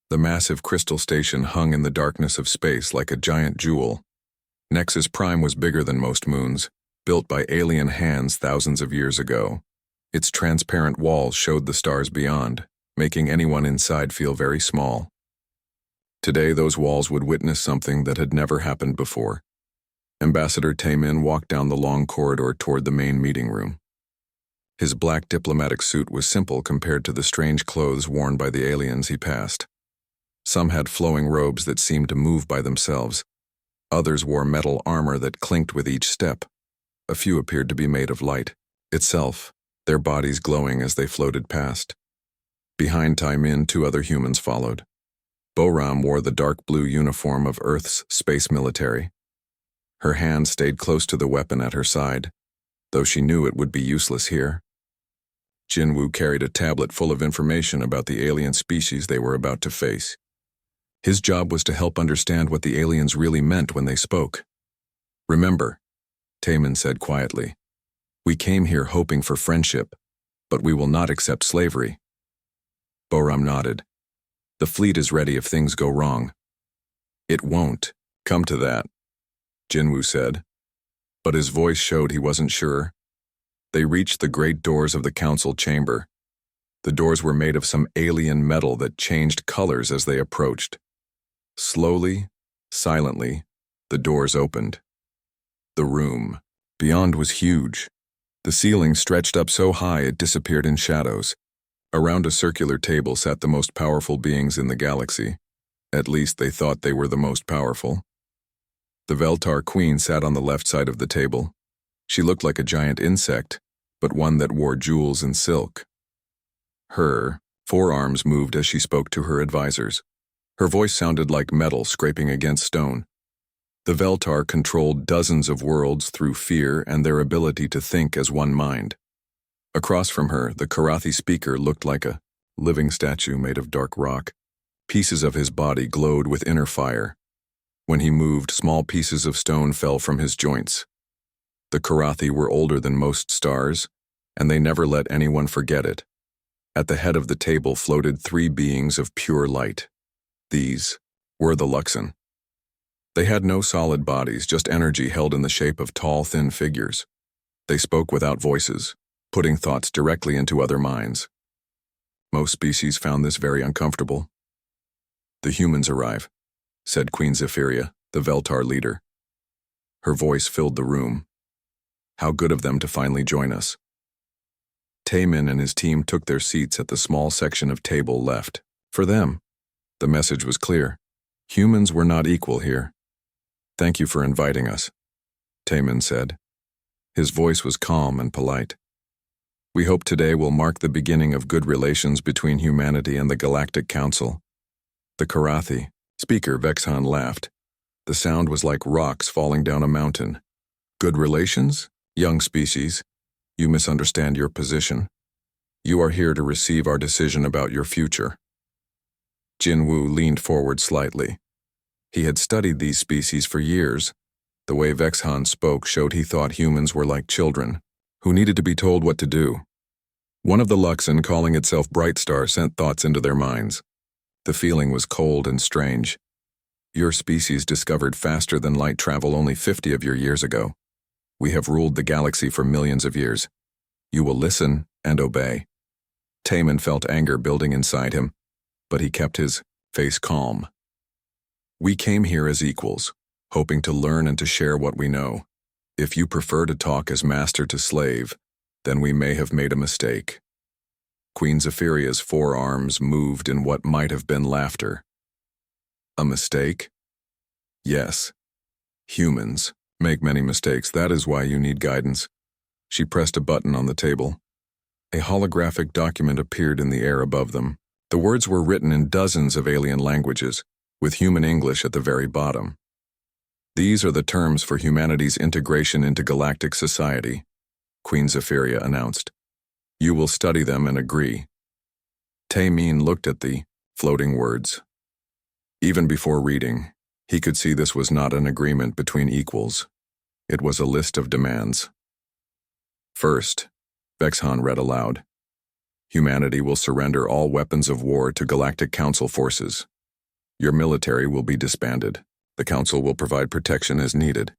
The massive crystal station hung in the darkness of space like a giant jewel. Nexus Prime was bigger than most moons, built by alien hands thousands of years ago. Its transparent walls showed the stars beyond, making anyone inside feel very small. Today, those walls would witness something that had never happened before. Ambassador Taemin walked down the long corridor toward the main meeting room. His black diplomatic suit was simple compared to the strange clothes worn by the aliens he passed. Some had flowing robes that seemed to move by themselves. Others wore metal armor that clinked with each step. A few appeared to be made of light itself, their bodies glowing as they floated past. Behind Taemin, two other humans followed. Boram wore the dark blue uniform of Earth's space military. Her hand stayed close to the weapon at her side, though she knew it would be useless here. Jinwoo carried a tablet full of information about the alien species they were about to face. His job was to help understand what the aliens really meant when they spoke. "Remember," Taemin said quietly, "we came here hoping for friendship, but we will not accept slavery." Boram nodded. "The fleet is ready if things go wrong." "It won't come to that," Jinwoo said, but his voice showed he wasn't sure. They reached the great doors of the council chamber. The doors were made of some alien metal that changed colors as they approached. Slowly, silently, the doors opened. The room beyond was huge. The ceiling stretched up so high it disappeared in shadows. Around a circular table sat the most powerful beings in the galaxy. At least they thought they were the most powerful. The Veltar Queen sat on the left side of the table. She looked like a giant insect, but one that wore jewels and silk. Her forearms moved as she spoke to her advisors. Her voice sounded like metal scraping against stone. The Veltar controlled dozens of worlds through fear and their ability to think as one mind. Across from her, the Karathi speaker looked like a living statue made of dark rock. Pieces of his body glowed with inner fire. When he moved, small pieces of stone fell from his joints. The Karathi were older than most stars, and they never let anyone forget it. At the head of the table floated three beings of pure light. These were the Luxon. They had no solid bodies, just energy held in the shape of tall, thin figures. They spoke without voices, putting thoughts directly into other minds. Most species found this very uncomfortable. "The humans arrive," said Queen Zephyria, the Veltar leader. Her voice filled the room. "How good of them to finally join us." Taemin and his team took their seats at the small section of table left. For them, the message was clear. Humans were not equal here. "Thank you for inviting us," Taemin said. His voice was calm and polite. "We hope today will mark the beginning of good relations between humanity and the Galactic Council." The Karathi speaker Vexhan laughed. The sound was like rocks falling down a mountain. "Good relations? Young species, you misunderstand your position. You are here to receive our decision about your future." Jinwoo leaned forward slightly. He had studied these species for years. The way Vexhan spoke showed he thought humans were like children, who needed to be told what to do. One of the Luxon, calling itself Brightstar, sent thoughts into their minds. The feeling was cold and strange. "Your species discovered faster than light travel only 50 of your years ago. We have ruled the galaxy for millions of years. You will listen and obey." Taemin felt anger building inside him, but he kept his face calm. "We came here as equals, hoping to learn and to share what we know. If you prefer to talk as master to slave, then we may have made a mistake." Queen Zephyria's forearms moved in what might have been laughter. "A mistake?" "Yes. Humans make many mistakes. That is why you need guidance." She pressed a button on the table. A holographic document appeared in the air above them. The words were written in dozens of alien languages, with human English at the very bottom. "These are the terms for humanity's integration into galactic society," Queen Zephyria announced. "You will study them and agree." Taemin looked at the floating words. Even before reading, he could see this was not an agreement between equals. It was a list of demands. First, Vexhan read aloud, "Humanity will surrender all weapons of war to Galactic Council forces. Your military will be disbanded. The council will provide protection as needed.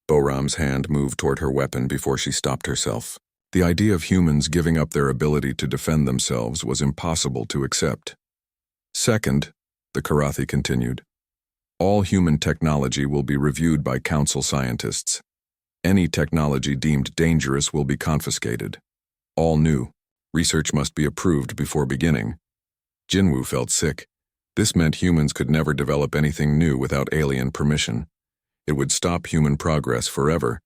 Boram's hand moved toward her weapon before she stopped herself. The idea of humans giving up their ability to defend themselves was impossible to accept. Second, the Karathi continued, all human technology will be reviewed by council scientists. Any technology deemed dangerous will be confiscated. All new research must be approved before beginning. Jinwoo felt sick. This meant humans could never develop anything new without alien permission. It would stop human progress forever.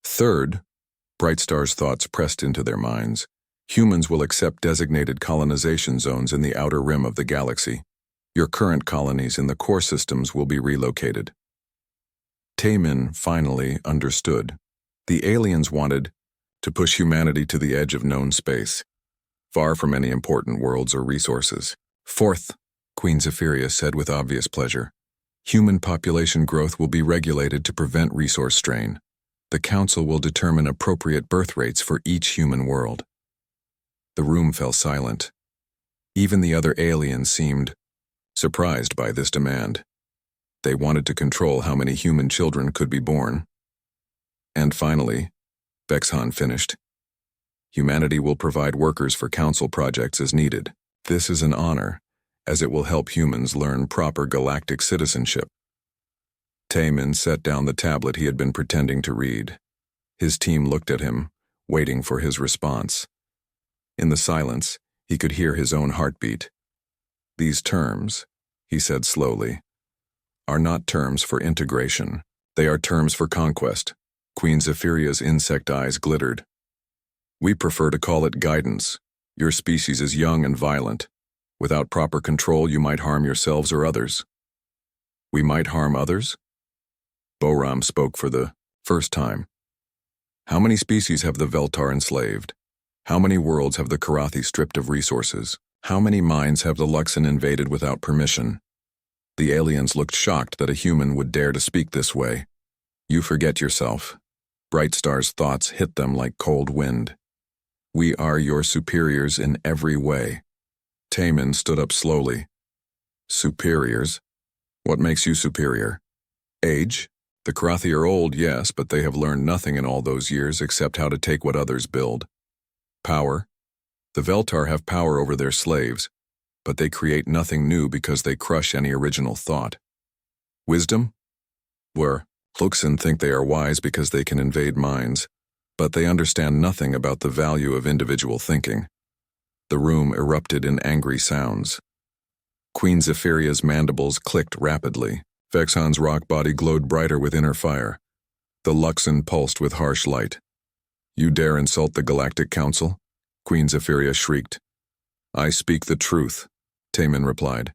Third, Brightstar's thoughts pressed into their minds. Humans will accept designated colonization zones in the outer rim of the galaxy. Your current colonies in the core systems will be relocated. Taemin finally understood. The aliens wanted to push humanity to the edge of known space, far from any important worlds or resources. Fourth, Queen Zephyria said with obvious pleasure, human population growth will be regulated to prevent resource strain. The Council will determine appropriate birth rates for each human world. The room fell silent. Even the other aliens seemed surprised by this demand. They wanted to control how many human children could be born. And finally, Vexhan finished. Humanity will provide workers for council projects as needed. This is an honor, as it will help humans learn proper galactic citizenship. Taemin set down the tablet he had been pretending to read. His team looked at him, waiting for his response. In the silence, he could hear his own heartbeat. These terms, he said slowly, are not terms for integration. They are terms for conquest. Queen Zephyria's insect eyes glittered. We prefer to call it guidance. Your species is young and violent. Without proper control, you might harm yourselves or others. We might harm others? Boram spoke for the first time. How many species have the Veltar enslaved? How many worlds have the Karathi stripped of resources? How many minds have the Luxon invaded without permission? The aliens looked shocked that a human would dare to speak this way. You forget yourself. Brightstar's thoughts hit them like cold wind. We are your superiors in every way. Taemin stood up slowly. Superiors? What makes you superior? Age? The Karathi are old, yes, but they have learned nothing in all those years except how to take what others build. Power? The Veltar have power over their slaves, but they create nothing new because they crush any original thought. Wisdom? Where Luxon think they are wise because they can invade minds, but they understand nothing about the value of individual thinking. The room erupted in angry sounds. Queen Zephyria's mandibles clicked rapidly. Vexhan's rock body glowed brighter with inner fire. The Luxon pulsed with harsh light. You dare insult the Galactic Council? Queen Zephyria shrieked. I speak the truth, Taemin replied.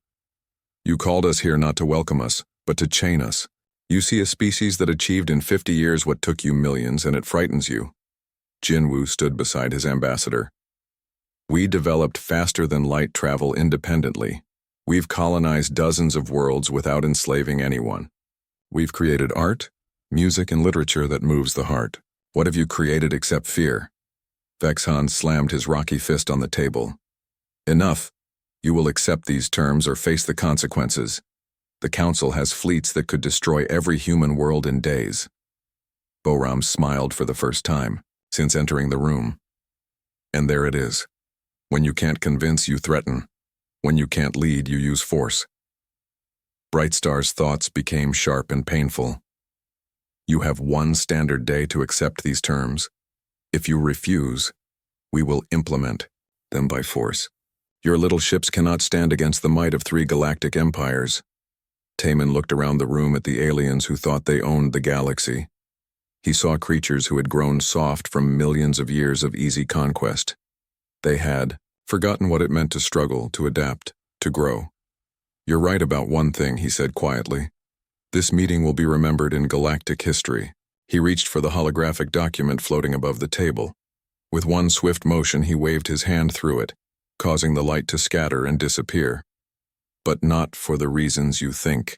You called us here not to welcome us, but to chain us. You see a species that achieved in 50 years what took you millions, and it frightens you. Jinwoo stood beside his ambassador. We developed faster-than-light travel independently. We've colonized dozens of worlds without enslaving anyone. We've created art, music, and literature that moves the heart. What have you created except fear? Vexhan slammed his rocky fist on the table. Enough. You will accept these terms or face the consequences. The Council has fleets that could destroy every human world in days. Boram smiled for the first time since entering the room. And there it is. When you can't convince, you threaten. When you can't lead, you use force. Brightstar's thoughts became sharp and painful. You have one standard day to accept these terms. If you refuse, we will implement them by force. Your little ships cannot stand against the might of 3 galactic empires. Taemin looked around the room at the aliens who thought they owned the galaxy. He saw creatures who had grown soft from millions of years of easy conquest. They had forgotten what it meant to struggle, to adapt, to grow. You're right about one thing, he said quietly. This meeting will be remembered in galactic history. He reached for the holographic document floating above the table. With one swift motion, he waved his hand through it, causing the light to scatter and disappear. But not for the reasons you think.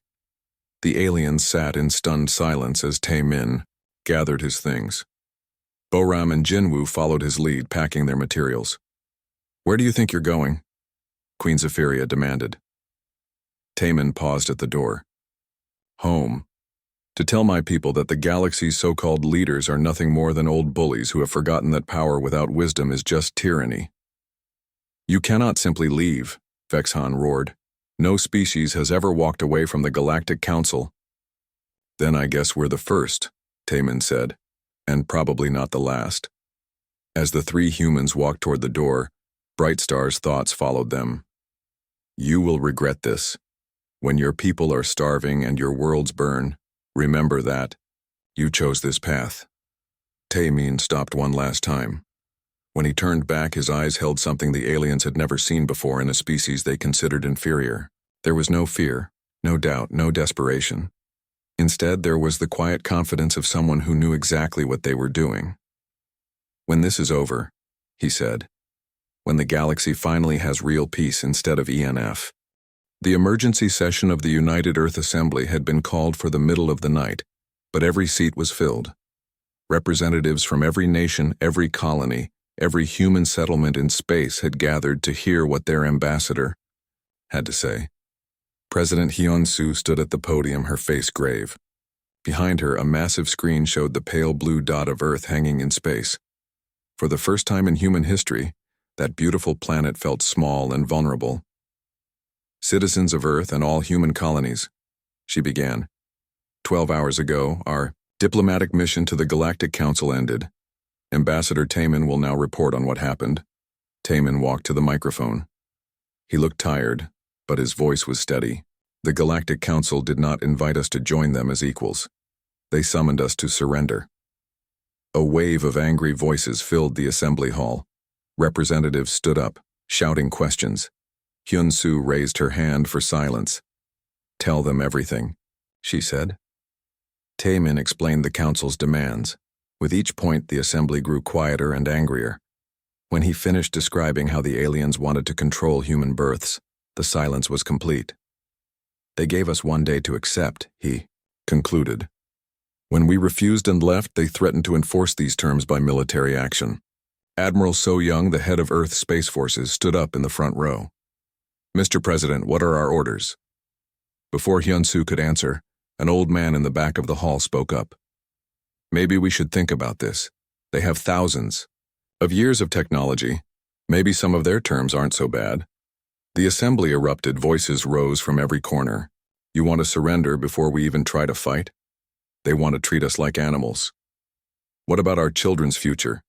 The aliens sat in stunned silence as Taemin gathered his things. Boram and Jinwoo followed his lead, packing their materials. Where do you think you're going? Queen Zephyria demanded. Taman paused at the door. Home. To tell my people that the galaxy's so-called leaders are nothing more than old bullies who have forgotten that power without wisdom is just tyranny. You cannot simply leave, Vexhan roared. No species has ever walked away from the Galactic Council. Then I guess we're the first, Taman said, and probably not the last. As the three humans walked toward the door, Brightstar's thoughts followed them. You will regret this. When your people are starving and your worlds burn, remember that. You chose this path. Tamin stopped one last time. When he turned back, his eyes held something the aliens had never seen before in a species they considered inferior. There was no fear, no doubt, no desperation. Instead, there was the quiet confidence of someone who knew exactly what they were doing. When this is over, he said, when the galaxy finally has real peace instead of ENF. The emergency session of the United Earth Assembly had been called for the middle of the night, but every seat was filled. Representatives from every nation, every colony, every human settlement in space had gathered to hear what their ambassador had to say. President Hyun-soo stood at the podium, her face grave. Behind her, a massive screen showed the pale blue dot of Earth hanging in space. For the first time in human history, that beautiful planet felt small and vulnerable. Citizens of Earth and all human colonies, she began. 12 hours ago, our diplomatic mission to the Galactic Council ended. Ambassador Taman will now report on what happened. Taman walked to the microphone. He looked tired, but his voice was steady. The Galactic Council did not invite us to join them as equals. They summoned us to surrender. A wave of angry voices filled the assembly hall. Representatives stood up, shouting questions. Hyun-soo raised her hand for silence. Tell them everything, she said. Taemin explained the council's demands. With each point, the assembly grew quieter and angrier. When he finished describing how the aliens wanted to control human births, the silence was complete. They gave us 1 day to accept, he concluded. When we refused and left, they threatened to enforce these terms by military action. Admiral So Young, the head of Earth Space Forces, stood up in the front row. Mr. President, what are our orders? Before Hyun-soo could answer, an old man in the back of the hall spoke up. Maybe we should think about this. They have thousands of years of technology. Maybe some of their terms aren't so bad. The assembly erupted, voices rose from every corner. You want to surrender before we even try to fight? They want to treat us like animals. What about our children's future?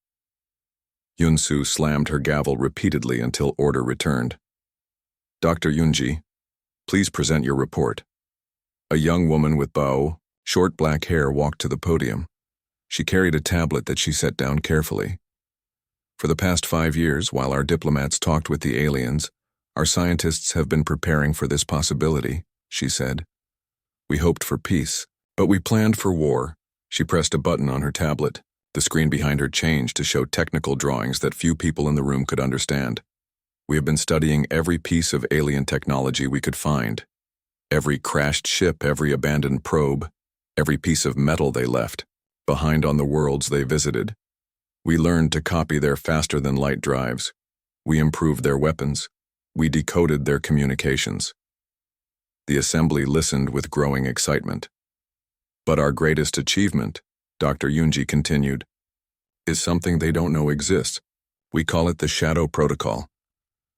Hyun-soo slammed her gavel repeatedly until order returned. Dr. Yoonji, please present your report. A young woman with short black hair walked to the podium. She carried a tablet that she set down carefully. For the past 5 years, while our diplomats talked with the aliens, our scientists have been preparing for this possibility, she said. We hoped for peace, but we planned for war. She pressed a button on her tablet. The screen behind her changed to show technical drawings that few people in the room could understand. We have been studying every piece of alien technology we could find. Every crashed ship, every abandoned probe, every piece of metal they left behind on the worlds they visited. We learned to copy their faster-than-light drives. We improved their weapons. We decoded their communications. The assembly listened with growing excitement. But our greatest achievement, Dr. Yoonji continued, is something they don't know exists. We call it the Shadow Protocol.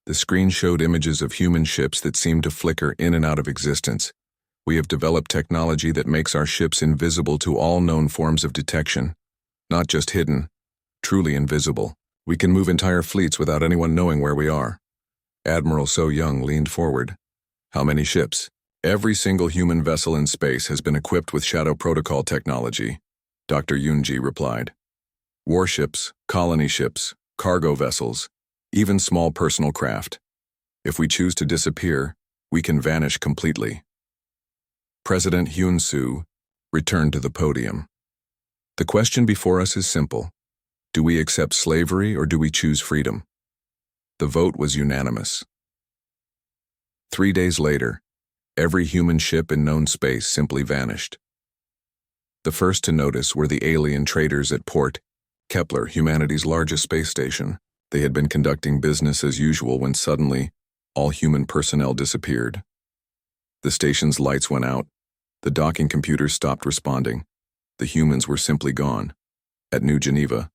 The screen showed images of human ships that seemed to flicker in and out of existence. We have developed technology that makes our ships invisible to all known forms of detection. Not just hidden, truly invisible. We can move entire fleets without anyone knowing where we are. Admiral So Young leaned forward. How many ships? Every single human vessel in space has been equipped with Shadow Protocol technology, Dr. Yoonji replied. Warships, colony ships, cargo vessels, even small personal craft. If we choose to disappear, we can vanish completely. President Hyun-soo returned to the podium. The question before us is simple. Do we accept slavery or do we choose freedom? The vote was unanimous. 3 days later, every human ship in known space simply vanished. The first to notice were the alien traders at Port Kepler, humanity's largest space station. They had been conducting business as usual when suddenly all human personnel disappeared. The station's lights went out. The docking computers stopped responding. The humans were simply gone. At New Geneva,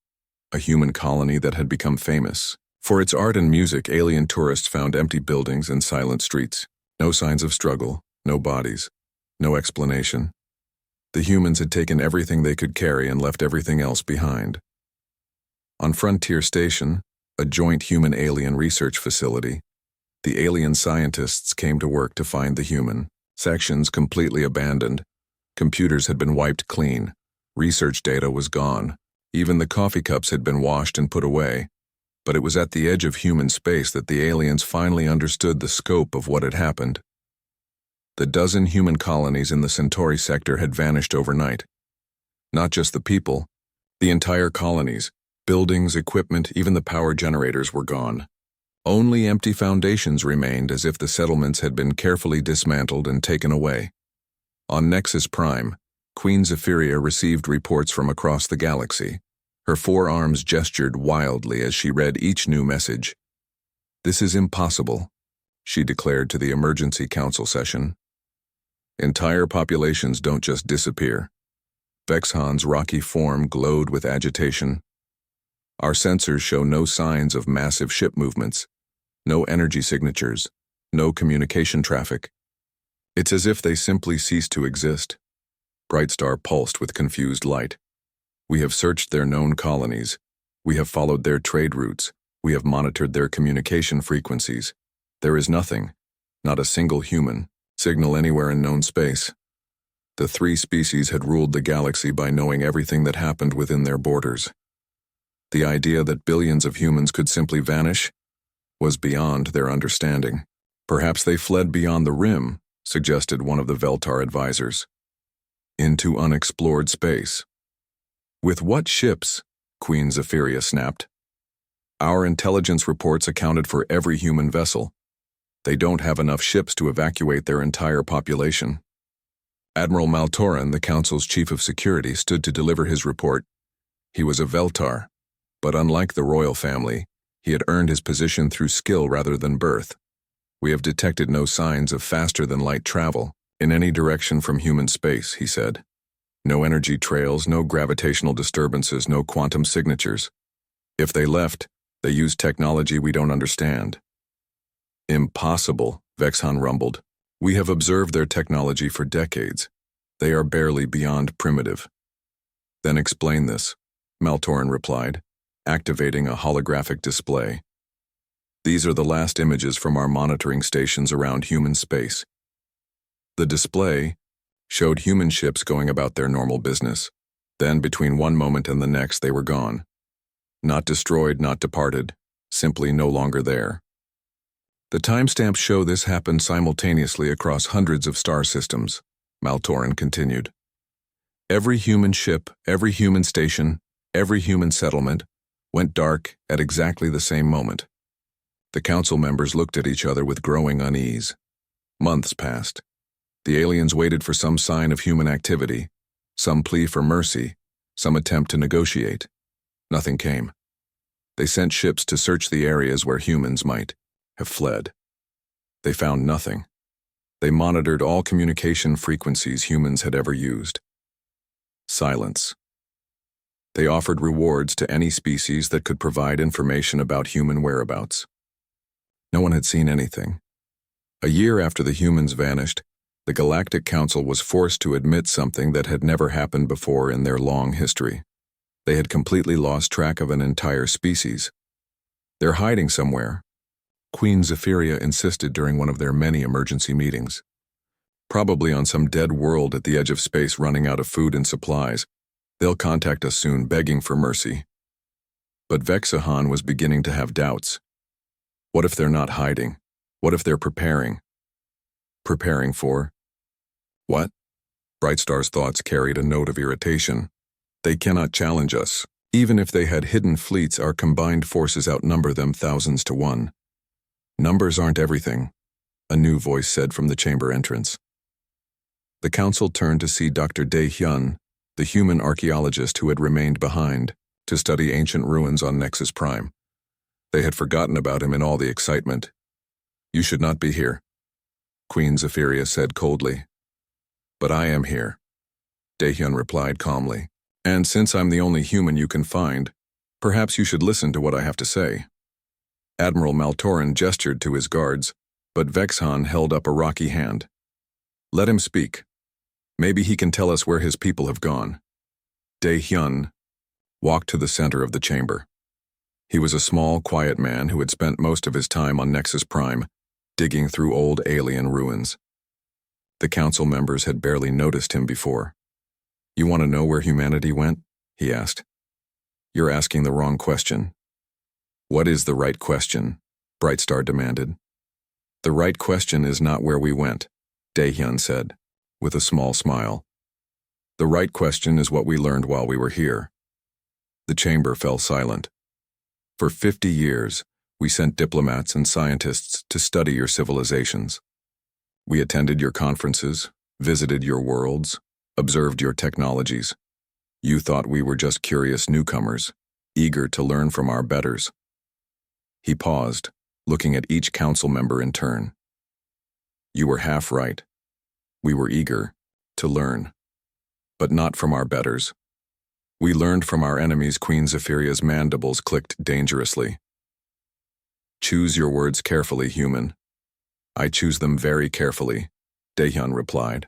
a human colony that had become famous for its art and music, alien tourists found empty buildings and silent streets. No signs of struggle, no bodies, no explanation. The humans had taken everything they could carry and left everything else behind. On Frontier Station, a joint human-alien research facility, the alien scientists came to work to find the human. Sections completely abandoned. Computers had been wiped clean. Research data was gone. Even the coffee cups had been washed and put away. But it was at the edge of human space that the aliens finally understood the scope of what had happened. The dozen human colonies in the Centauri sector had vanished overnight. Not just the people, the entire colonies, buildings, equipment, even the power generators were gone. Only empty foundations remained, as if the settlements had been carefully dismantled and taken away. On Nexus Prime, Queen Zephyria received reports from across the galaxy. Her forearms gestured wildly as she read each new message. "This is impossible," she declared to the emergency council session. "Entire populations don't just disappear." Vexhan's rocky form glowed with agitation. "Our sensors show no signs of massive ship movements, no energy signatures, no communication traffic. It's as if they simply ceased to exist." Brightstar pulsed with confused light. "We have searched their known colonies. We have followed their trade routes. We have monitored their communication frequencies. There is nothing, not a single human, signal anywhere in known space." The three species had ruled the galaxy by knowing everything that happened within their borders. The idea that billions of humans could simply vanish was beyond their understanding. "Perhaps they fled beyond the rim," suggested one of the Veltar advisors. "Into unexplored space." "With what ships?" Queen Zephyria snapped. "Our intelligence reports accounted for every human vessel. They don't have enough ships to evacuate their entire population." Admiral Maltoran, the Council's chief of security, stood to deliver his report. He was a Veltar, but unlike the royal family, he had earned his position through skill rather than birth. "We have detected no signs of faster-than-light travel in any direction from human space," he said. "No energy trails, no gravitational disturbances, no quantum signatures. If they left, they used technology we don't understand." "Impossible," Vexhan rumbled. "We have observed their technology for decades. They are barely beyond primitive." "Then explain this," Maltoran replied, activating a holographic display. "These are the last images from our monitoring stations around human space." The display showed human ships going about their normal business. Then, between one moment and the next, they were gone. Not destroyed, not departed, simply no longer there. "The timestamps show this happened simultaneously across hundreds of star systems," Maltoran continued. "Every human ship, every human station, every human settlement went dark at exactly the same moment." The council members looked at each other with growing unease. Months passed. The aliens waited for some sign of human activity, some plea for mercy, some attempt to negotiate. Nothing came. They sent ships to search the areas where humans might have fled. They found nothing. They monitored all communication frequencies humans had ever used. Silence. They offered rewards to any species that could provide information about human whereabouts. No one had seen anything. A year after the humans vanished, the Galactic Council was forced to admit something that had never happened before in their long history. They had completely lost track of an entire species. "They're hiding somewhere," Queen Zephyria insisted during one of their many emergency meetings. "Probably on some dead world at the edge of space running out of food and supplies. They'll contact us soon, begging for mercy." But Vexahan was beginning to have doubts. What if they're not hiding? What if they're preparing? Preparing for what? Brightstar's thoughts carried a note of irritation. "They cannot challenge us. Even if they had hidden fleets, our combined forces outnumber them thousands to one." "Numbers aren't everything," a new voice said from the chamber entrance. The council turned to see Dr. Dae Hyun, the human archaeologist who had remained behind to study ancient ruins on Nexus Prime. They had forgotten about him in all the excitement. "You should not be here." Queen Zephyria said coldly. But I am here, Daehyun replied calmly. And since I'm the only human you can find, perhaps you should listen to what I have to say. Admiral Maltoran gestured to his guards, but Vexhan held up a rocky hand. Let him speak. Maybe he can tell us where his people have gone. Daehyun walked to the center of the chamber. He was a small, quiet man who had spent most of his time on Nexus Prime, digging through old alien ruins. The council members had barely noticed him before. You want to know where humanity went? He asked. You're asking the wrong question. What is the right question? Brightstar demanded. The right question is not where we went, Daehyun said, with a small smile. The right question is what we learned while we were here. The chamber fell silent. For 50 years, we sent diplomats and scientists to study your civilizations. We attended your conferences, visited your worlds, observed your technologies. You thought we were just curious newcomers, eager to learn from our betters. He paused, looking at each council member in turn. You were half right. We were eager to learn, but not from our betters. We learned from our enemies. Queen Zephyria's mandibles clicked dangerously. Choose your words carefully, human. I choose them very carefully, Daehyun replied.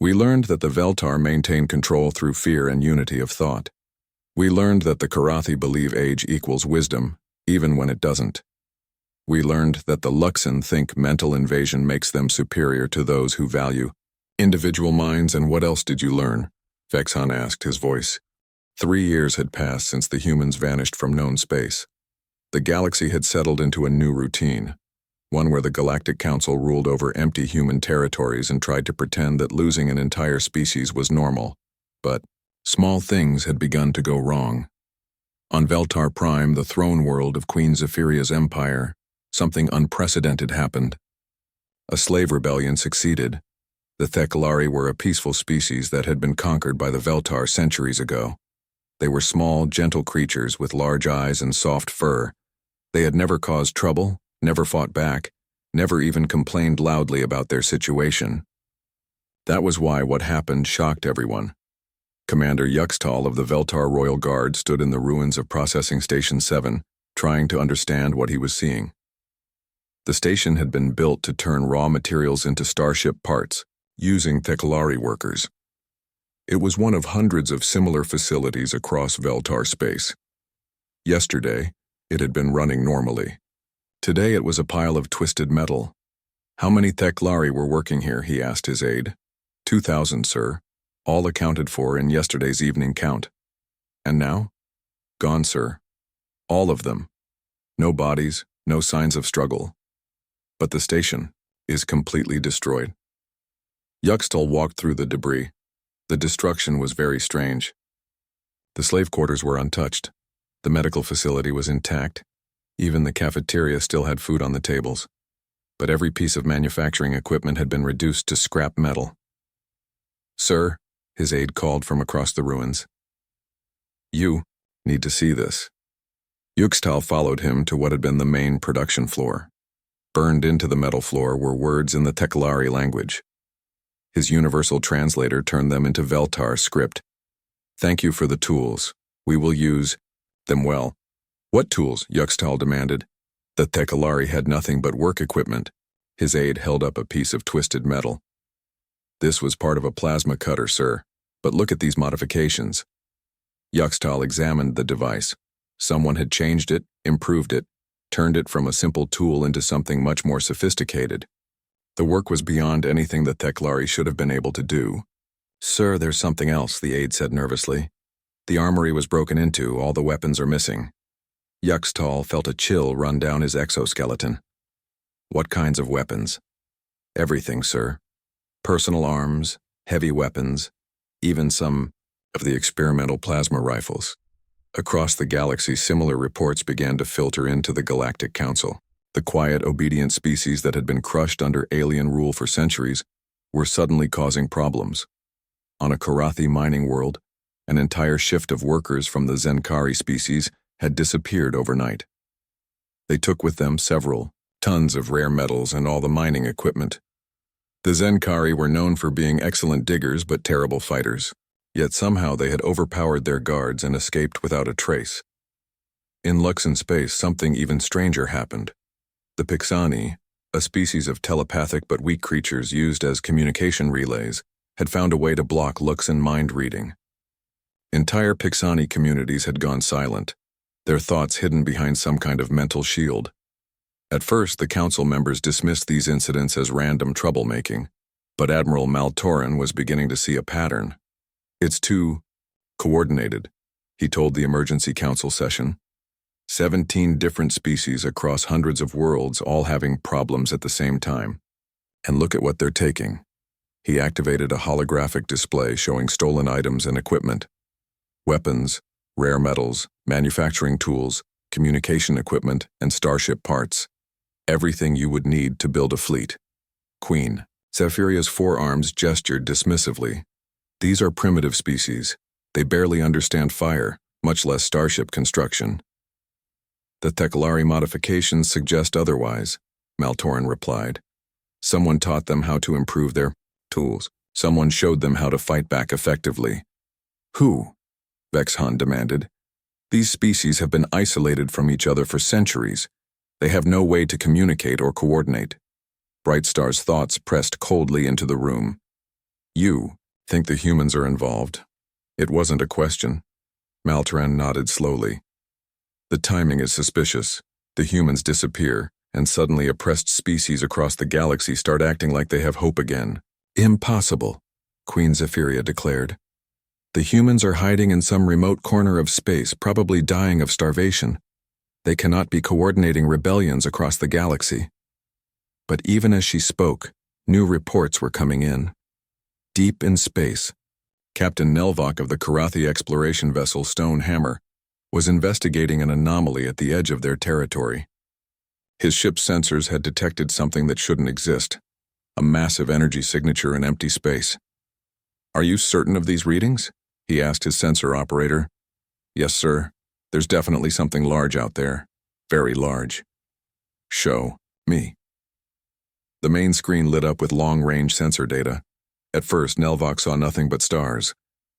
We learned that the Veltar maintain control through fear and unity of thought. We learned that the Karathi believe age equals wisdom, even when it doesn't. We learned that the Luxon think mental invasion makes them superior to those who value individual minds. And what else did you learn? Vexhan asked, his voice. 3 years had passed since the humans vanished from known space. The galaxy had settled into a new routine, one where the Galactic Council ruled over empty human territories and tried to pretend that losing an entire species was normal. But small things had begun to go wrong. On Veltar Prime, the throne world of Queen Zephyria's empire, something unprecedented happened. A slave rebellion succeeded. The Thekalari were a peaceful species that had been conquered by the Veltar centuries ago. They were small, gentle creatures with large eyes and soft fur. They had never caused trouble, never fought back, never even complained loudly about their situation. That was why what happened shocked everyone. Commander Yuxtal of the Veltar Royal Guard stood in the ruins of Processing Station 7, trying to understand what he was seeing. The station had been built to turn raw materials into starship parts, using Thekalari workers. It was one of hundreds of similar facilities across Veltar space. Yesterday, it had been running normally. Today it was a pile of twisted metal. How many Thekalari were working here? He asked his aide. 2,000, sir. All accounted for in yesterday's evening count. And now? Gone, sir. All of them. No bodies, no signs of struggle. But the station is completely destroyed. Yuxtal walked through the debris. The destruction was very strange. The slave quarters were untouched. The medical facility was intact. Even the cafeteria still had food on the tables. But every piece of manufacturing equipment had been reduced to scrap metal. Sir, his aide called from across the ruins. You need to see this. Yuxtal followed him to what had been the main production floor. Burned into the metal floor were words in the Thekalari language. His universal translator turned them into Veltar script. Thank you for the tools. We will use them well. What tools? Yuxtal demanded. The Thekalari had nothing but work equipment. His aide held up a piece of twisted metal. This was part of a plasma cutter, sir. But look at these modifications. Yuxtal examined the device. Someone had changed it, improved it, turned it from a simple tool into something much more sophisticated. The work was beyond anything the Thekalari should have been able to do. Sir, there's something else, the aide said nervously. The armory was broken into, all the weapons are missing. Yuxtal felt a chill run down his exoskeleton. What kinds of weapons? Everything, sir. Personal arms, heavy weapons, even some of the experimental plasma rifles. Across the galaxy, similar reports began to filter into the Galactic Council. The quiet, obedient species that had been crushed under alien rule for centuries were suddenly causing problems. On a Karathi mining world, an entire shift of workers from the Zenkari species had disappeared overnight. They took with them several tons of rare metals and all the mining equipment. The Zenkari were known for being excellent diggers but terrible fighters, yet somehow they had overpowered their guards and escaped without a trace. In Luxon space, something even stranger happened. The Pixani, a species of telepathic but weak creatures used as communication relays, had found a way to block Luxon mind reading. Entire Pixani communities had gone silent, their thoughts hidden behind some kind of mental shield. At first, the council members dismissed these incidents as random troublemaking, but Admiral Maltoran was beginning to see a pattern. It's too coordinated, he told the emergency council session. 17 different species across hundreds of worlds all having problems at the same time. And look at what they're taking. He activated a holographic display showing stolen items and equipment. Weapons, rare metals, manufacturing tools, communication equipment, and starship parts. Everything you would need to build a fleet. Queen. Zephiria's forearms gestured dismissively. These are primitive species. They barely understand fire, much less starship construction. The Thekalari modifications suggest otherwise, Maltoran replied. Someone taught them how to improve their tools. Someone showed them how to fight back effectively. Who? Vexhan demanded. These species have been isolated from each other for centuries. They have no way to communicate or coordinate. Brightstar's thoughts pressed coldly into the room. You think the humans are involved? It wasn't a question. Maltoran nodded slowly. The timing is suspicious. The humans disappear, and suddenly oppressed species across the galaxy start acting like they have hope again. Impossible, Queen Zephyria declared. The humans are hiding in some remote corner of space, probably dying of starvation. They cannot be coordinating rebellions across the galaxy. But even as she spoke, new reports were coming in. Deep in space, Captain Nelvok of the Karathi exploration vessel Stone Hammer was investigating an anomaly at the edge of their territory. His ship's sensors had detected something that shouldn't exist, a massive energy signature in empty space. Are you certain of these readings? He asked his sensor operator. Yes, sir. There's definitely something large out there. Very large. Show me. The main screen lit up with long-range sensor data. At first, Nelvok saw nothing but stars.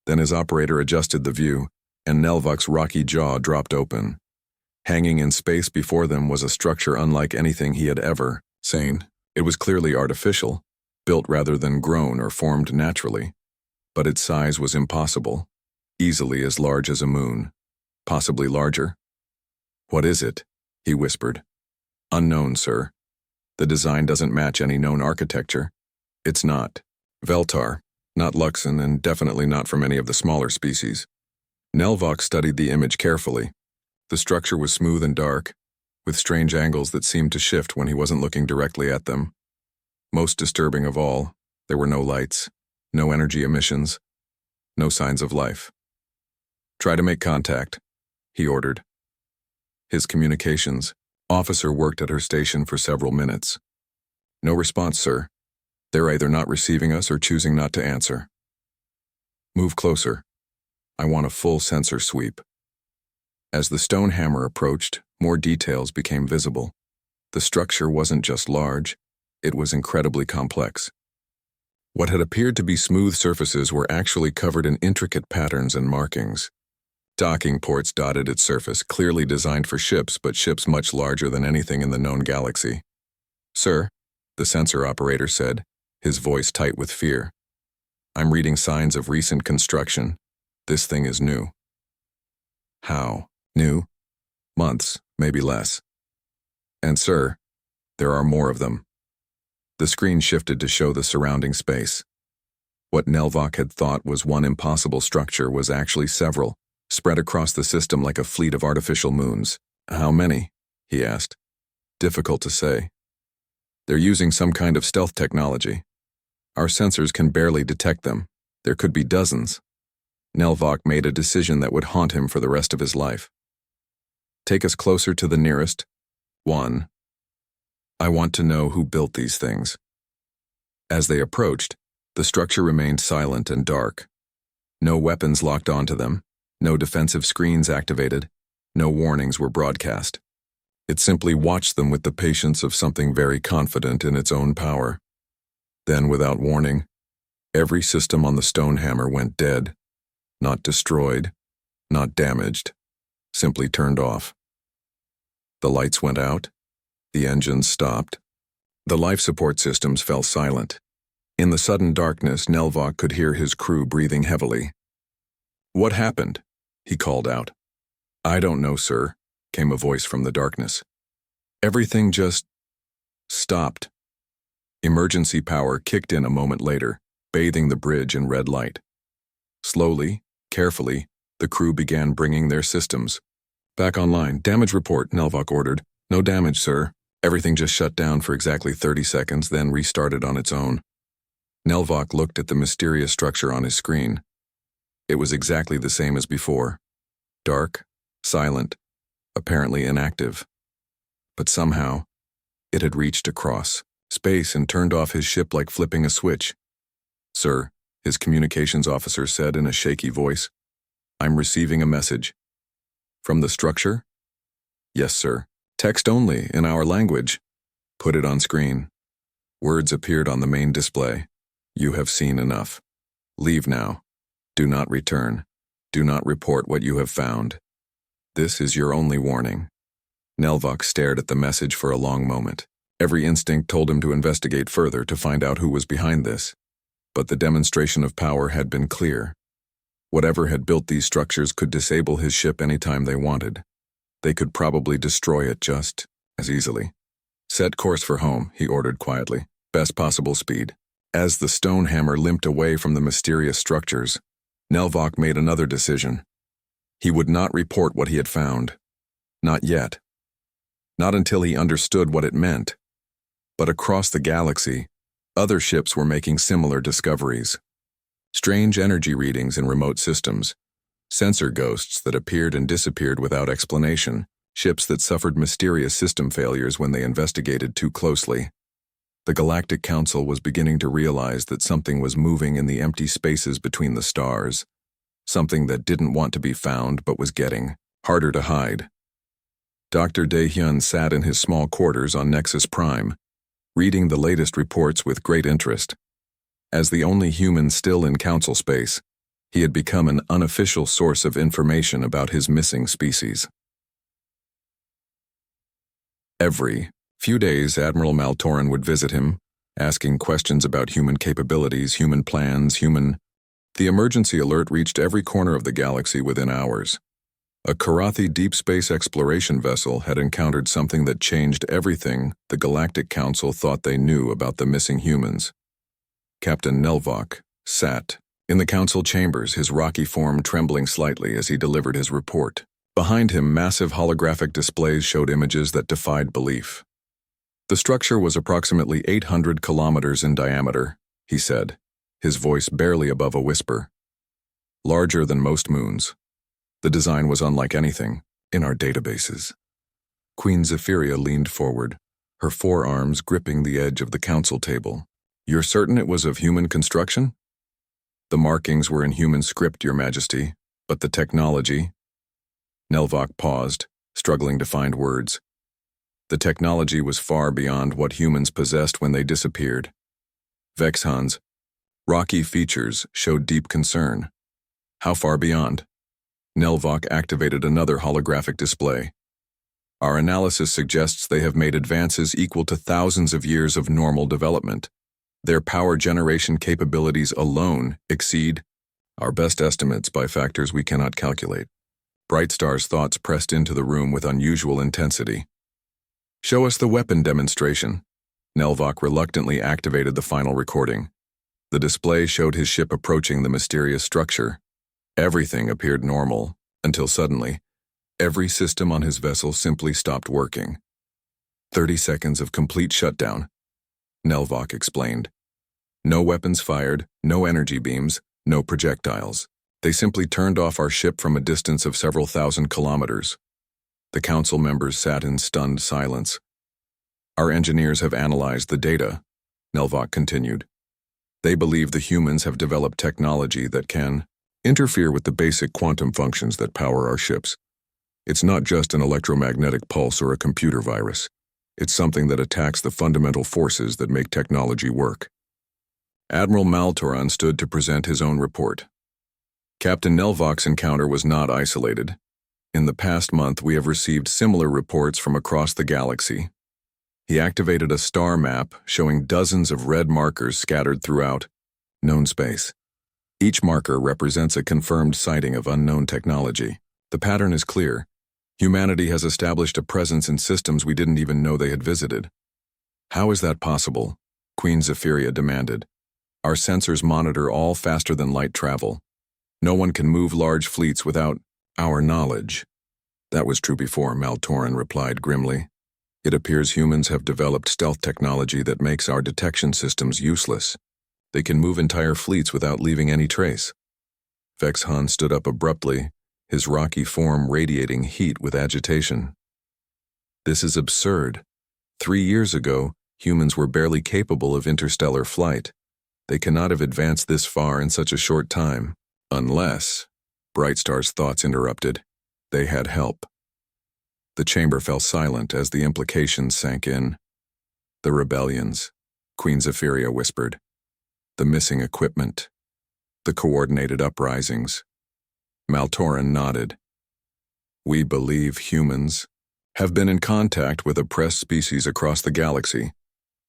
Then his operator adjusted the view, and Nelvok's rocky jaw dropped open. Hanging in space before them was a structure unlike anything he had ever seen. It was clearly artificial, built rather than grown or formed naturally. But its size was impossible, easily as large as a moon. Possibly larger. What is it? He whispered. Unknown, sir. The design doesn't match any known architecture. It's not Veltar, not Luxon, and definitely not from any of the smaller species. Nelvok studied the image carefully. The structure was smooth and dark, with strange angles that seemed to shift when he wasn't looking directly at them. Most disturbing of all, there were no lights, no energy emissions, no signs of life. Try to make contact, he ordered. His communications officer worked at her station for several minutes. No response, sir. They're either not receiving us or choosing not to answer. Move closer. I want a full sensor sweep. As the stone hammer approached, more details became visible. The structure wasn't just large, it was incredibly complex. What had appeared to be smooth surfaces were actually covered in intricate patterns and markings. Docking ports dotted its surface, clearly designed for ships, but ships much larger than anything in the known galaxy. Sir, the sensor operator said, his voice tight with fear. I'm reading signs of recent construction. This thing is new. How? New? Months, maybe less. And sir, there are more of them. The screen shifted to show the surrounding space. What Nelvok had thought was one impossible structure was actually several, spread across the system like a fleet of artificial moons. How many? He asked. Difficult to say. They're using some kind of stealth technology. Our sensors can barely detect them. There could be dozens. Nelvok made a decision that would haunt him for the rest of his life. Take us closer to the nearest one. I want to know who built these things. As they approached, the structure remained silent and dark. No weapons locked onto them, no defensive screens activated, no warnings were broadcast. It simply watched them with the patience of something very confident in its own power. Then, without warning, every system on the Stonehammer went dead, not destroyed, not damaged, simply turned off. The lights went out, the engines stopped, the life support systems fell silent. In the sudden darkness, Nelvok could hear his crew breathing heavily. "What happened?" he called out. "I don't know, sir," came a voice from the darkness. "Everything just stopped." Emergency power kicked in a moment later, bathing the bridge in red light. Slowly, carefully, the crew began bringing their systems back online. "Damage report," Nelvok ordered. "No damage, sir." Everything just shut down for exactly 30 seconds, then restarted on its own. Nelvok looked at the mysterious structure on his screen. It was exactly the same as before. Dark, silent, apparently inactive. But somehow, it had reached across space and turned off his ship like flipping a switch. "Sir," his communications officer said in a shaky voice, "I'm receiving a message." "From the structure?" "Yes, sir. Text only, in our language." "Put it on screen." Words appeared on the main display. "You have seen enough. Leave now. Do not return. Do not report what you have found. This is your only warning." Nelvok stared at the message for a long moment. Every instinct told him to investigate further to find out who was behind this. But the demonstration of power had been clear. Whatever had built these structures could disable his ship anytime they wanted. They could probably destroy it just as easily. "Set course for home," he ordered quietly. "Best possible speed." As the Stonehammer limped away from the mysterious structures, Nelvok made another decision. He would not report what he had found. Not yet. Not until he understood what it meant. But across the galaxy, other ships were making similar discoveries. Strange energy readings in remote systems, sensor ghosts that appeared and disappeared without explanation, ships that suffered mysterious system failures when they investigated too closely. The Galactic Council was beginning to realize that something was moving in the empty spaces between the stars, something that didn't want to be found but was getting harder to hide. Dr. Daehyun sat in his small quarters on Nexus Prime, reading the latest reports with great interest. As the only human still in Council space, he had become an unofficial source of information about his missing species. Every few days, Admiral Maltoran would visit him, asking questions about human capabilities, human plans, The emergency alert reached every corner of the galaxy within hours. A Karathi deep space exploration vessel had encountered something that changed everything the Galactic Council thought they knew about the missing humans. Captain Nelvok sat in the council chambers, his rocky form trembling slightly as he delivered his report. Behind him, massive holographic displays showed images that defied belief. The structure was approximately 800 kilometers in diameter, he said, his voice barely above a whisper. Larger than most moons. The design was unlike anything in our databases. Queen Zephyria leaned forward, her forearms gripping the edge of the council table. "You're certain it was of human construction?" "The markings were in human script, Your Majesty, but the technology..." Nelvok paused, struggling to find words. The technology was far beyond what humans possessed when they disappeared. Vexhan's rocky features showed deep concern. "How far beyond?" Nelvok activated another holographic display. "Our analysis suggests they have made advances equal to thousands of years of normal development. Their power generation capabilities alone exceed our best estimates by factors we cannot calculate." Brightstar's thoughts pressed into the room with unusual intensity. "Show us the weapon demonstration." Nelvok reluctantly activated the final recording. The display showed his ship approaching the mysterious structure. Everything appeared normal, until suddenly, every system on his vessel simply stopped working. 30 seconds of complete shutdown, Nelvok explained. No weapons fired, no energy beams, no projectiles. They simply turned off our ship from a distance of several thousand kilometers. The council members sat in stunned silence. "Our engineers have analyzed the data," Nelvok continued. "They believe the humans have developed technology that can interfere with the basic quantum functions that power our ships. It's not just an electromagnetic pulse or a computer virus. It's something that attacks the fundamental forces that make technology work. Admiral Maltoran stood to present his own report. Captain Nelvok's encounter was not isolated. In the past month, we have received similar reports from across the galaxy. He activated a star map showing dozens of red markers scattered throughout known space. Each marker represents a confirmed sighting of unknown technology. The pattern is clear. Humanity has established a presence in systems we didn't even know they had visited. How is that possible? Queen Zephyria demanded. Our sensors monitor all faster-than-light travel. No one can move large fleets without our knowledge. That was true before, Maltoran replied grimly. It appears humans have developed stealth technology that makes our detection systems useless. They can move entire fleets without leaving any trace. Vexhan stood up abruptly, his rocky form radiating heat with agitation. This is absurd. 3 years ago, humans were barely capable of interstellar flight. They cannot have advanced this far in such a short time, unless, Brightstar's thoughts interrupted, they had help. The chamber fell silent as the implications sank in. The rebellions, Queen Zephyria whispered. The missing equipment. The coordinated uprisings. Maltoran nodded. We believe humans have been in contact with oppressed species across the galaxy,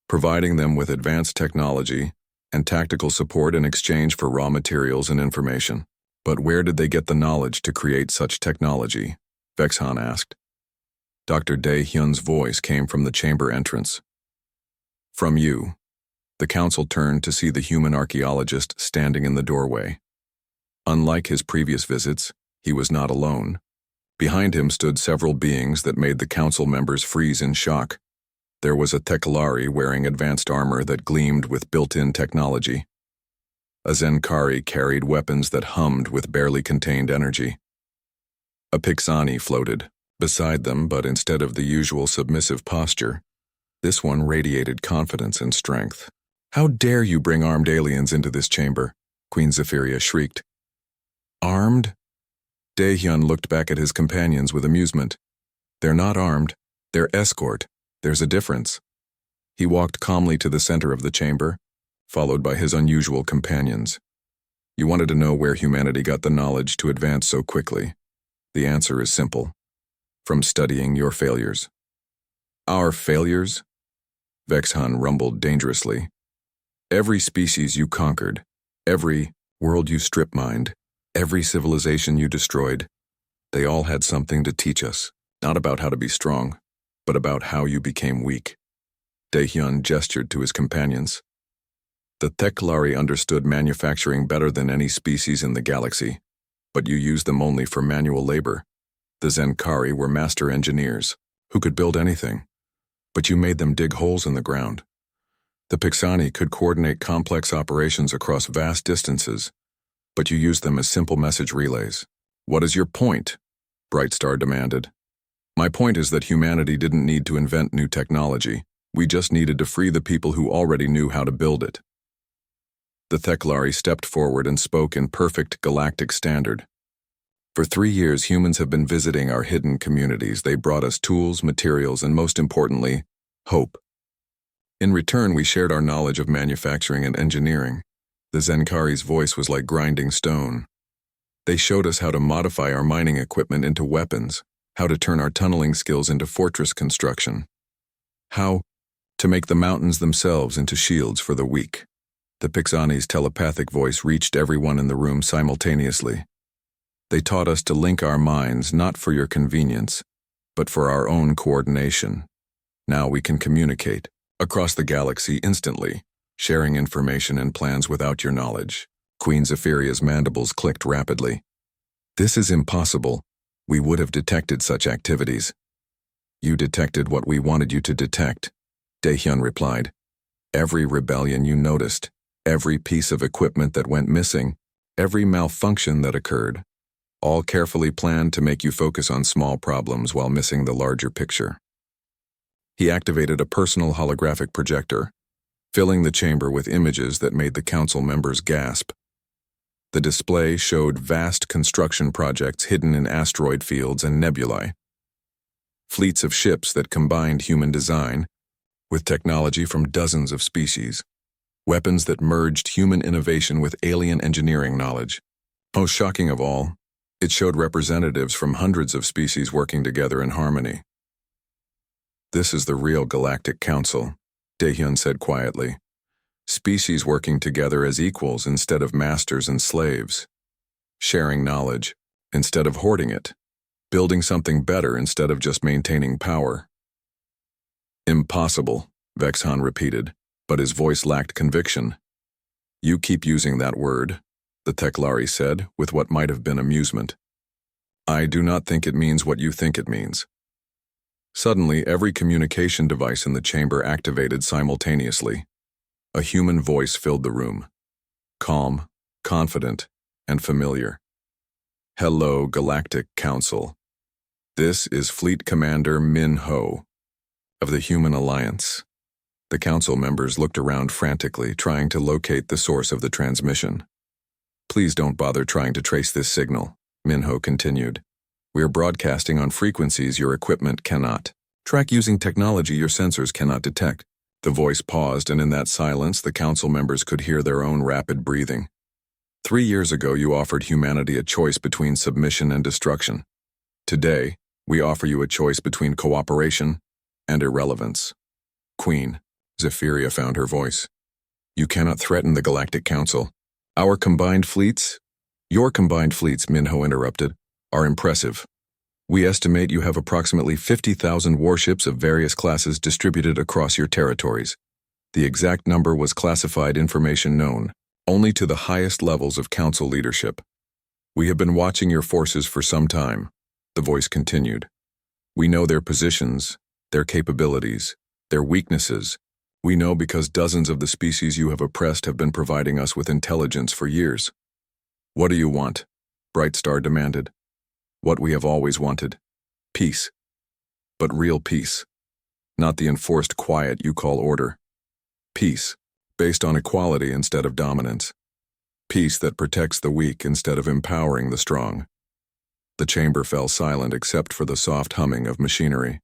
providing them with advanced technology and tactical support in exchange for raw materials and information. But where did they get the knowledge to create such technology? Vexhan asked. Dr. Daehyun's voice came from the chamber entrance. From you. The council turned to see the human archaeologist standing in the doorway. Unlike his previous visits, he was not alone. Behind him stood several beings that made the council members freeze in shock. There was a Teklari wearing advanced armor that gleamed with built-in technology. A Zenkari carried weapons that hummed with barely contained energy. A Pixani floated beside them, but instead of the usual submissive posture, this one radiated confidence and strength. How dare you bring armed aliens into this chamber? Queen Zephyria shrieked. Armed? Daehyun looked back at his companions with amusement. They're not armed, they're escort. There's a difference. He walked calmly to the center of the chamber, followed by his unusual companions. You wanted to know where humanity got the knowledge to advance so quickly. The answer is simple. From studying your failures. Our failures? Vexhan rumbled dangerously. Every species you conquered, every world you strip-mined, every civilization you destroyed, they all had something to teach us, not about how to be strong, but about how you became weak. Daehyun gestured to his companions. The Teklari understood manufacturing better than any species in the galaxy, but you used them only for manual labor. The Zenkari were master engineers, who could build anything, but you made them dig holes in the ground. The Pixani could coordinate complex operations across vast distances, but you used them as simple message relays. What is your point? Brightstar demanded. My point is that humanity didn't need to invent new technology. We just needed to free the people who already knew how to build it. The Teklari stepped forward and spoke in perfect galactic standard. For 3 years, humans have been visiting our hidden communities. They brought us tools, materials, and most importantly, hope. In return, we shared our knowledge of manufacturing and engineering. The Zenkari's voice was like grinding stone. They showed us how to modify our mining equipment into weapons, how to turn our tunneling skills into fortress construction, how to make the mountains themselves into shields for the weak. The Pixani's telepathic voice reached everyone in the room simultaneously. They taught us to link our minds not for your convenience, but for our own coordination. Now we can communicate across the galaxy instantly, sharing information and plans without your knowledge. Queen Zephyria's mandibles clicked rapidly. This is impossible. We would have detected such activities. You detected what we wanted you to detect, Daehyun replied. Every rebellion you noticed, every piece of equipment that went missing, every malfunction that occurred, all carefully planned to make you focus on small problems while missing the larger picture. He activated a personal holographic projector, filling the chamber with images that made the council members gasp. The display showed vast construction projects hidden in asteroid fields and nebulae, fleets of ships that combined human design with technology from dozens of species. Weapons that merged human innovation with alien engineering knowledge. Most shocking of all, it showed representatives from hundreds of species working together in harmony. "This is the real Galactic Council," Daehyun said quietly. "Species working together as equals instead of masters and slaves. Sharing knowledge instead of hoarding it. Building something better instead of just maintaining power." "Impossible," Vexhan repeated, but his voice lacked conviction. "You keep using that word," the Teklari said, with what might have been amusement. "I do not think it means what you think it means." Suddenly, every communication device in the chamber activated simultaneously. A human voice filled the room. Calm, confident, and familiar. "Hello, Galactic Council. This is Fleet Commander Min Ho of the Human Alliance." The council members looked around frantically, trying to locate the source of the transmission. "Please don't bother trying to trace this signal," Min Ho continued. "We are broadcasting on frequencies your equipment cannot track, using technology your sensors cannot detect." The voice paused, and in that silence, the council members could hear their own rapid breathing. "3 years ago, you offered humanity a choice between submission and destruction. Today, we offer you a choice between cooperation and irrelevance." "Queen," Zephyria found her voice. "You cannot threaten the Galactic Council. Our combined fleets—" "Your combined fleets," Minho interrupted, "are impressive. We estimate you have approximately 50,000 warships of various classes distributed across your territories. The exact number was classified information known only to the highest levels of council leadership. We have been watching your forces for some time," the voice continued. "We know their positions, their capabilities, their weaknesses. We know because dozens of the species you have oppressed have been providing us with intelligence for years." "What do you want?" Brightstar demanded. "What we have always wanted. Peace. But real peace. Not the enforced quiet you call order. Peace, based on equality instead of dominance. Peace that protects the weak instead of empowering the strong." The chamber fell silent except for the soft humming of machinery.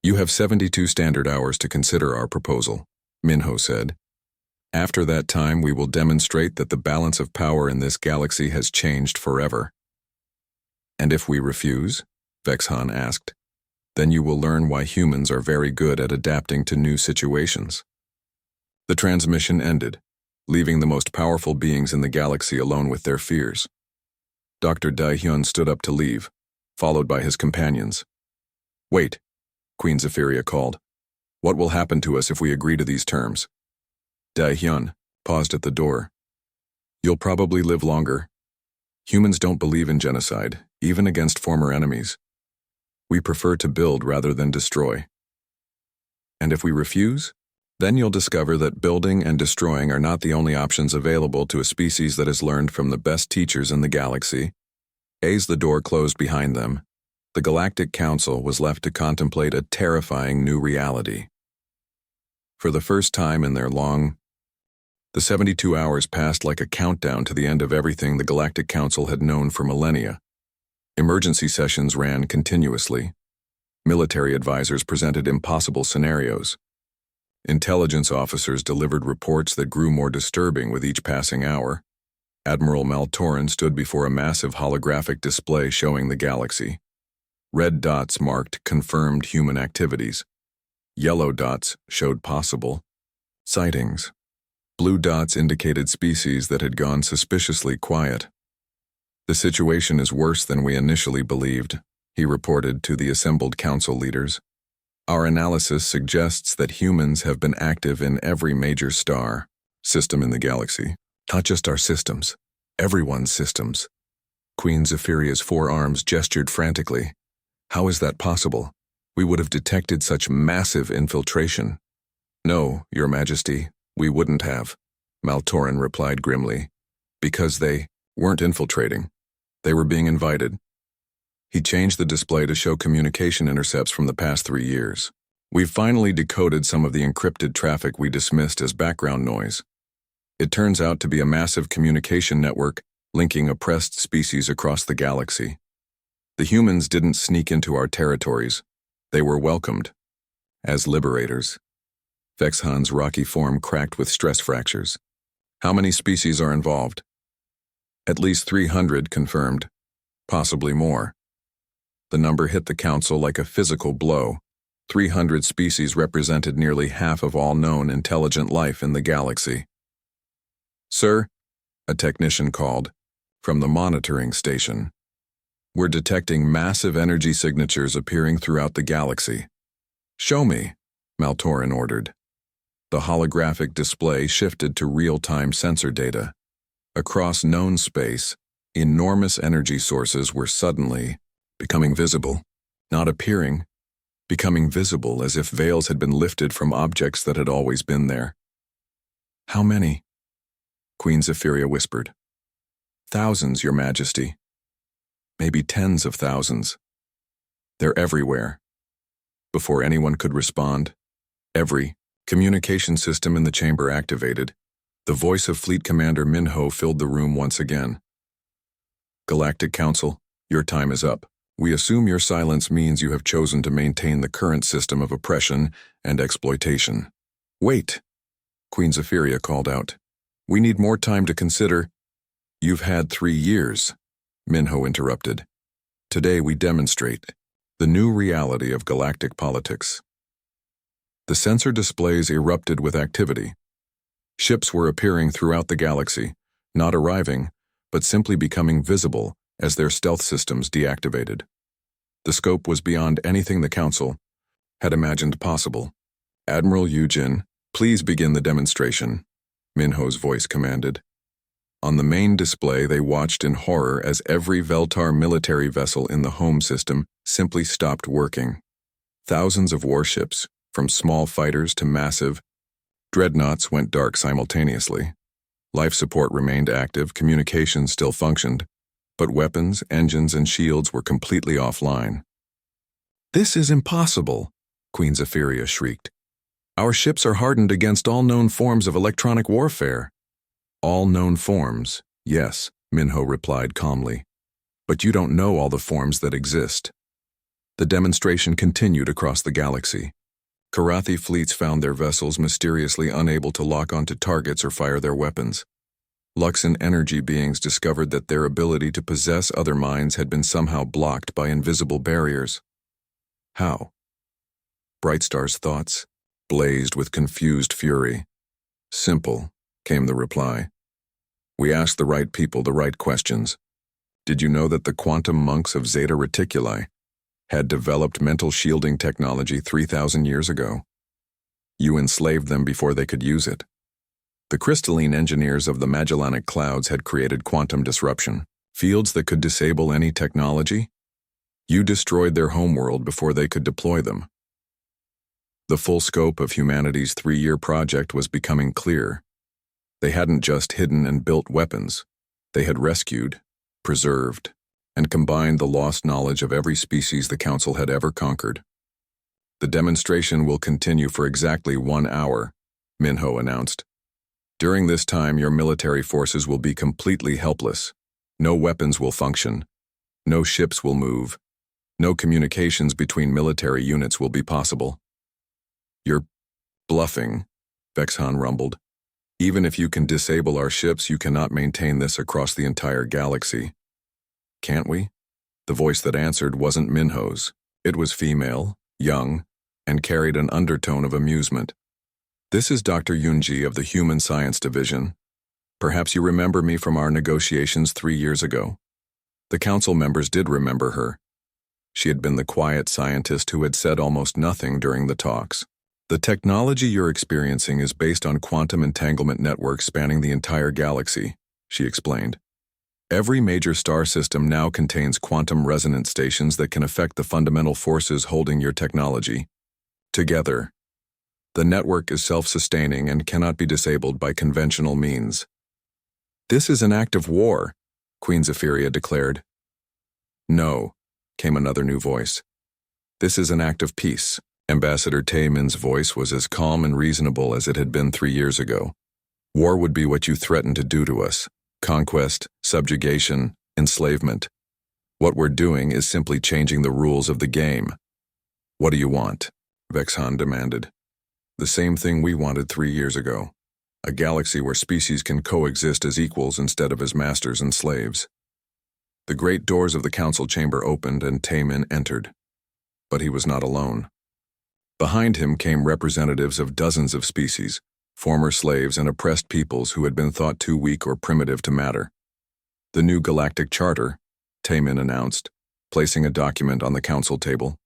"You have 72 standard hours to consider our proposal," Minho said. "After that time, we will demonstrate that the balance of power in this galaxy has changed forever." "And if we refuse?" Vexhan asked. "Then you will learn why humans are very good at adapting to new situations." The transmission ended, leaving the most powerful beings in the galaxy alone with their fears. Dr. Daehyun stood up to leave, followed by his companions. "Wait," Queen Zephyria called. "What will happen to us if we agree to these terms?" Daehyun paused at the door. "You'll probably live longer. Humans don't believe in genocide, even against former enemies. We prefer to build rather than destroy. And if we refuse, then you'll discover that building and destroying are not the only options available to a species that has learned from the best teachers in the galaxy." As the door closed behind them, the Galactic Council was left to contemplate a terrifying new reality. For the first time in their the 72 hours passed like a countdown to the end of everything the Galactic Council had known for millennia. Emergency sessions ran continuously. Military advisors presented impossible scenarios. Intelligence officers delivered reports that grew more disturbing with each passing hour. Admiral Maltoran stood before a massive holographic display showing the galaxy. Red dots marked confirmed human activities. Yellow dots showed possible sightings. Blue dots indicated species that had gone suspiciously quiet. "The situation is worse than we initially believed," he reported to the assembled council leaders. "Our analysis suggests that humans have been active in every major star system in the galaxy. Not just our systems, everyone's systems." Queen Zephyria's forearms gestured frantically. "How is that possible? We would have detected such massive infiltration." "No, Your Majesty, we wouldn't have," Maltoran replied grimly. "Because they weren't infiltrating. They were being invited." He changed the display to show communication intercepts from the past 3 years. "We've finally decoded some of the encrypted traffic we dismissed as background noise. It turns out to be a massive communication network linking oppressed species across the galaxy. The humans didn't sneak into our territories. They were welcomed as liberators." Vexhan's rocky form cracked with stress fractures. How many species are involved? At least 300 confirmed, possibly more. The number hit the council like a physical blow. 300 species represented nearly half of all known intelligent life in the galaxy. Sir, a technician called from the monitoring station. We're detecting massive energy signatures appearing throughout the galaxy. Show me, Maltorin ordered. The holographic display shifted to real-time sensor data. Across known space, enormous energy sources were suddenly becoming visible, not appearing, becoming visible as if veils had been lifted from objects that had always been there. How many? Queen Zephyria whispered. Thousands, Your Majesty. Maybe tens of thousands. They're everywhere. Before anyone could respond, every communication system in the chamber activated. The voice of Fleet Commander Minho filled the room once again. Galactic Council, your time is up. We assume your silence means you have chosen to maintain the current system of oppression and exploitation. Wait, Queen Zephyria called out. We need more time to consider. You've had 3 years, Minho interrupted. Today we demonstrate the new reality of galactic politics. The sensor displays erupted with activity. Ships were appearing throughout the galaxy, not arriving, but simply becoming visible as their stealth systems deactivated. The scope was beyond anything the Council had imagined possible. Admiral Yujin, please begin the demonstration, Minho's voice commanded. On the main display, they watched in horror as every Veltar military vessel in the home system simply stopped working. Thousands of warships, from small fighters to massive dreadnoughts, went dark simultaneously. Life support remained active, communications still functioned, but weapons, engines, and shields were completely offline. This is impossible, Queen Zephyria shrieked. Our ships are hardened against all known forms of electronic warfare. All known forms, yes, Minho replied calmly. But you don't know all the forms that exist. The demonstration continued across the galaxy. Karathi fleets found their vessels mysteriously unable to lock onto targets or fire their weapons. Luxan energy beings discovered that their ability to possess other minds had been somehow blocked by invisible barriers. How? Brightstar's thoughts blazed with confused fury. Simple, came the reply. We asked the right people the right questions. Did you know that the quantum monks of Zeta Reticuli had developed mental shielding technology 3,000 years ago? You enslaved them before they could use it. The crystalline engineers of the Magellanic Clouds had created quantum disruption, fields that could disable any technology. You destroyed their homeworld before they could deploy them. The full scope of humanity's 3-year project was becoming clear. They hadn't just hidden and built weapons. They had rescued, preserved, and combined the lost knowledge of every species the Council had ever conquered. The demonstration will continue for exactly 1 hour, Minho announced. During this time, your military forces will be completely helpless. No weapons will function. No ships will move. No communications between military units will be possible. You're bluffing, Vexhan rumbled. Even if you can disable our ships, you cannot maintain this across the entire galaxy. Can't we? The voice that answered wasn't Minho's. It was female, young, and carried an undertone of amusement. This is Dr. Yunji of the Human Science Division. Perhaps you remember me from our negotiations 3 years ago. The council members did remember her. She had been the quiet scientist who had said almost nothing during the talks. The technology you're experiencing is based on quantum entanglement networks spanning the entire galaxy, she explained. Every major star system now contains quantum resonance stations that can affect the fundamental forces holding your technology. Together, the network is self-sustaining and cannot be disabled by conventional means. This is an act of war, Queen Zephyria declared. No, came another new voice. This is an act of peace. Ambassador Taemin's voice was as calm and reasonable as it had been 3 years ago. War would be what you threatened to do to us. Conquest, subjugation, enslavement. What we're doing is simply changing the rules of the game. What do you want? Vexhan demanded. The same thing we wanted 3 years ago. A galaxy where species can coexist as equals instead of as masters and slaves. The great doors of the council chamber opened and Taemin entered. But he was not alone. Behind him came representatives of dozens of species, former slaves and oppressed peoples who had been thought too weak or primitive to matter. The new Galactic Charter, Taemin announced, placing a document on the council table.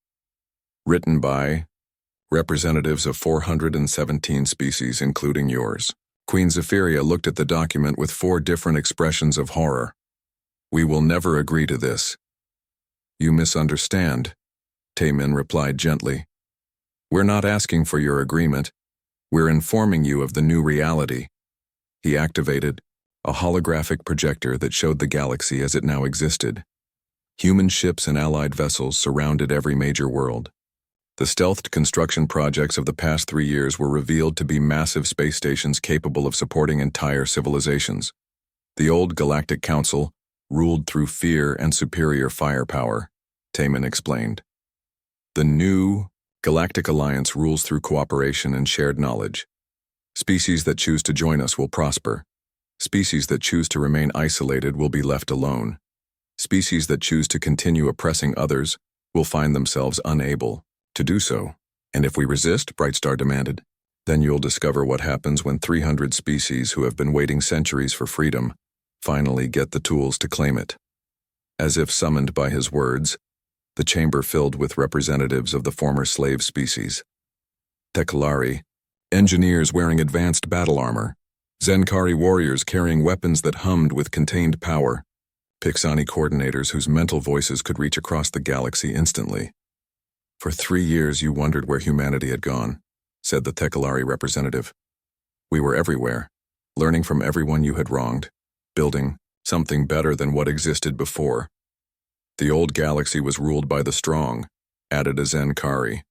Written by representatives of 417 species, including yours. Queen Zephyria looked at the document with 4 different expressions of horror. We will never agree to this. You misunderstand, Taemin replied gently. We're not asking for your agreement. We're informing you of the new reality. He activated a holographic projector that showed the galaxy as it now existed. Human ships and allied vessels surrounded every major world. The stealthed construction projects of the past 3 years were revealed to be massive space stations capable of supporting entire civilizations. The old Galactic Council ruled through fear and superior firepower, Taemin explained. The new Galactic Alliance rules through cooperation and shared knowledge. Species that choose to join us will prosper. Species that choose to remain isolated will be left alone. Species that choose to continue oppressing others will find themselves unable to do so. And if we resist, Brightstar demanded, then you'll discover what happens when 300 species who have been waiting centuries for freedom finally get the tools to claim it. As if summoned by his words, the chamber filled with representatives of the former slave species. Teklari, engineers wearing advanced battle armor, Zenkari warriors carrying weapons that hummed with contained power, Pixani coordinators whose mental voices could reach across the galaxy instantly. For 3 years you wondered where humanity had gone, said the Teklari representative. We were everywhere, learning from everyone you had wronged, building something better than what existed before. The old galaxy was ruled by the strong, added a Zenkari.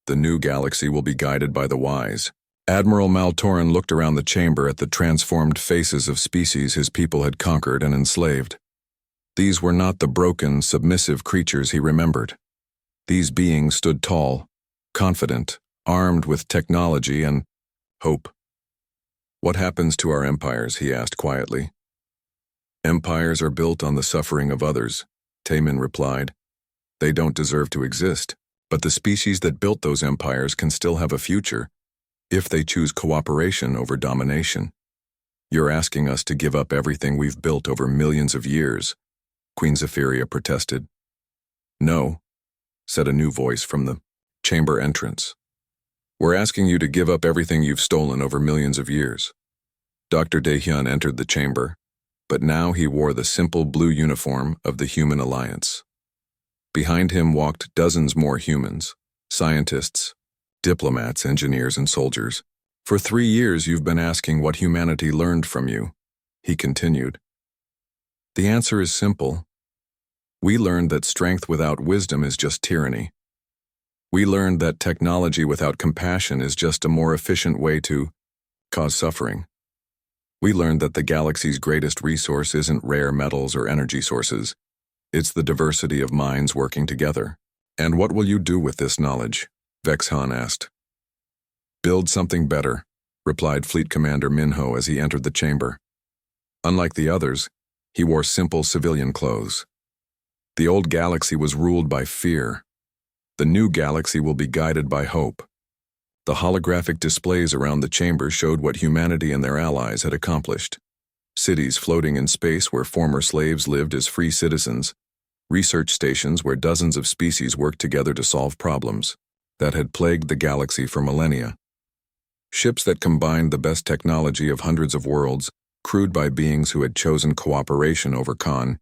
The new galaxy will be guided by the wise. Admiral Maltoran looked around the chamber at the transformed faces of species his people had conquered and enslaved. These were not the broken, submissive creatures he remembered. These beings stood tall, confident, armed with technology and hope. What happens to our empires, he asked quietly. Empires are built on the suffering of others, Taemin replied. They don't deserve to exist, but the species that built those empires can still have a future, if they choose cooperation over domination. You're asking us to give up everything we've built over millions of years, Queen Zephyria protested. No, said a new voice from the chamber entrance. We're asking you to give up everything you've stolen over millions of years. Dr. Daehyun entered the chamber, but now he wore the simple blue uniform of the Human Alliance. Behind him walked dozens more humans, scientists, diplomats, engineers, and soldiers. For 3 years you've been asking what humanity learned from you, he continued. The answer is simple. We learned that strength without wisdom is just tyranny. We learned that technology without compassion is just a more efficient way to cause suffering. We learned that the galaxy's greatest resource isn't rare metals or energy sources. It's the diversity of minds working together. And what will you do with this knowledge? Vexhan asked. Build something better, replied Fleet Commander Minho as he entered the chamber. Unlike the others, he wore simple civilian clothes. The old galaxy was ruled by fear. The new galaxy will be guided by hope. The holographic displays around the chamber showed what humanity and their allies had accomplished. Cities floating in space where former slaves lived as free citizens. Research stations where dozens of species worked together to solve problems that had plagued the galaxy for millennia. Ships that combined the best technology of hundreds of worlds, crewed by beings who had chosen cooperation over con,